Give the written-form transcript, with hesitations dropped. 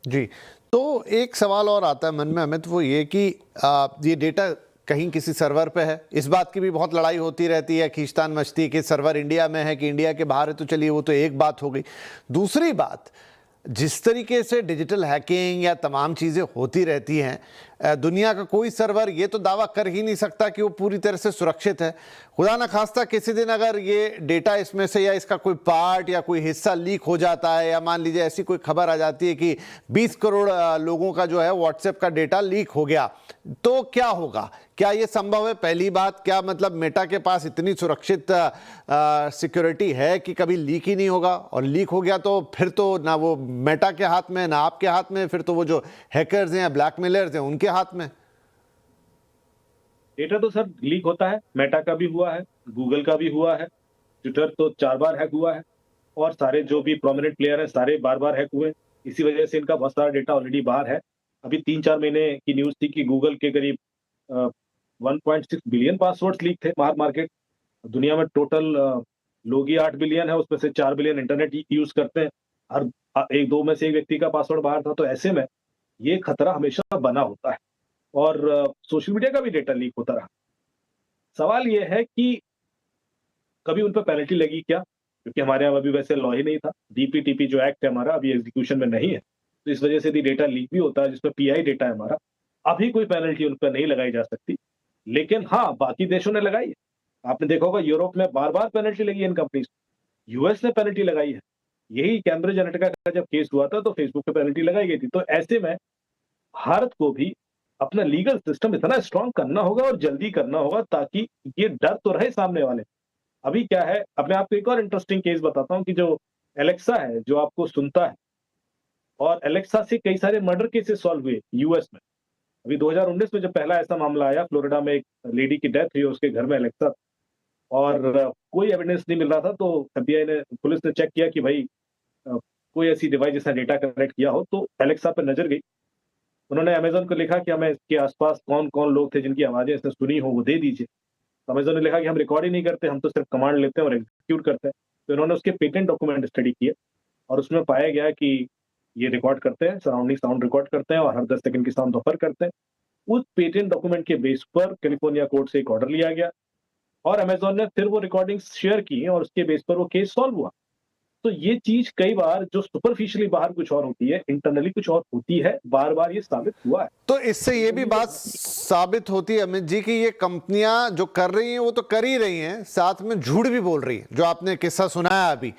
जी, तो एक सवाल और आता है मन में अमित, वो ये कि ये डेटा कहीं किसी सर्वर पे है। इस बात की भी बहुत लड़ाई होती रहती है, खींचतान मचती है कि सर्वर इंडिया में है कि इंडिया के बाहर है। तो चलिए वो तो एक बात हो गई। दूसरी बात, जिस तरीके से डिजिटल हैकिंग या तमाम चीज़ें होती रहती हैं, दुनिया का कोई सर्वर ये तो दावा कर ही नहीं सकता कि वो पूरी तरह से सुरक्षित है। खुदा न खास्ता किसी दिन अगर ये डेटा इसमें से या इसका कोई पार्ट या कोई हिस्सा लीक हो जाता है, या मान लीजिए ऐसी कोई खबर आ जाती है कि 20 करोड़ लोगों का जो है व्हाट्सएप का डेटा लीक हो गया, तो क्या होगा? क्या ये संभव है? पहली बात, क्या मतलब मेटा के पास इतनी सुरक्षित सिक्योरिटी है कि कभी लीक ही नहीं होगा? और लीक हो गया तो फिर तो ना वो मेटा के हाथ में ना आपके हाथ में, फिर तो वो जो हैकर्स हैं या ब्लैकमेलर्स हैं उनके हाथ में। डेटा तो सर लीक होता है, मेटा का भी हुआ है, गूगल का भी हुआ है, ट्विटर तो 4 बार हैक हुआ है और सारे जो भी प्रोमिनेंट प्लेयर हैं सारे बार-बार हैक हुए। इसी वजह से इनका बहुत सारा डेटा ऑलरेडी बाहर है। अभी 3-4 महीने की न्यूज़ थी कि गूगल के करीब 1.6 बिलियन पासवर्ड्स लीक थे बाहर मार्केट। दुनिया में टोटल लोग ही 8 बिलियन है, उसमें से 4 बिलियन इंटरनेट यूज़ करते हैं। हर 1-2 में से एक व्यक्ति का पासवर्ड बाहर था, तो ऐसे में ये खतरा हमेशा बना होता है और सोशल मीडिया का भी डेटा लीक होता रहा। सवाल ये है कि कभी उन पे पेनल्टी लगी क्या? क्योंकि हमारे यहाँ अभी वैसे लॉ ही नहीं था। डीपीटीपी जो एक्ट है हमारा अभी एग्जीक्यूशन में नहीं है। तो इस वजह से यदि डेटा लीक भी होता है जिसमें पीआई डेटा है हमारा, अभी कोई पेनल्टी उन पे नहीं लगाई जा सकती। लेकिन हाँ, बाकी देशों ने लगाई है। आपने देखा होगा यूरोप में बार-बार पेनल्टी लगी है इन कंपनीज़ को। यूएस ने पेनल्टी लगाई है। यही कैम्ब्रिज एनालिटिका का जब केस हुआ था तो फेसबुक पे पेनल्टी लगाई गई थी। तो ऐसे में भारत को भी अपना लीगल सिस्टम इतना स्ट्रॉन्ग करना होगा और जल्दी करना होगा ताकि ये डर तो रहे सामने वाले। अभी क्या है, अब मैं आपको एक और इंटरेस्टिंग केस बताता हूँ कि जो एलेक्सा है, जो आपको सुनता है और एलेक्सा से कई सारे मर्डर केसेस सॉल्व हुए यूएस में। अभी 2019 में जब पहला ऐसा मामला आया, फ्लोरिडा में एक लेडी की डेथ हुई, उसके घर में एलेक्सा और कोई एविडेंस नहीं मिल रहा था, तो एफबीआई ने पुलिस ने चेक किया कि भाई कोई ऐसी डिवाइस जिसने डेटा कलेक्ट किया हो, तो एलेक्सा पे नज़र गई। उन्होंने अमेज़न को लिखा कि हमें इसके आस-पास कौन-कौन लोग थे जिनकी आवाज़ें इसने सुनी हो, वो दे दीजिए। अमेज़न ने लिखा कि हम रिकॉर्ड ही नहीं करते, हम तो सिर्फ कमांड लेते हैं और एग्जीक्यूट करते हैं। तो इन्होंने उसके पेटेंट डॉक्यूमेंट स्टडी किए और उसमें पाया गया कि ये रिकॉर्ड करते हैं, सराउंडिंग साउंड रिकॉर्ड करते हैं और हर 10 सेकंड की साउंड बफर करते हैं। उस पेटेंट डॉक्यूमेंट के बेस पर कैलिफोर्निया कोर्ट से एक ऑर्डर लिया गया और अमेज़न ने फिर वो रिकॉर्डिंग्स शेयर की और उसके बेस पर वो केस सॉल्व हुआ। तो ये चीज़ कई बार जो सुपरफिशियली बाहर कुछ और होती है, इंटरनली कुछ और होती है, बार-बार ये साबित हुआ है। तो इससे ये भी बात साबित होती है अमित जी कि ये कंपनियां जो कर रही हैं वो तो कर ही रही हैं, साथ में झूठ भी बोल रही हैं। जो आपने किस्सा सुनाया अभी,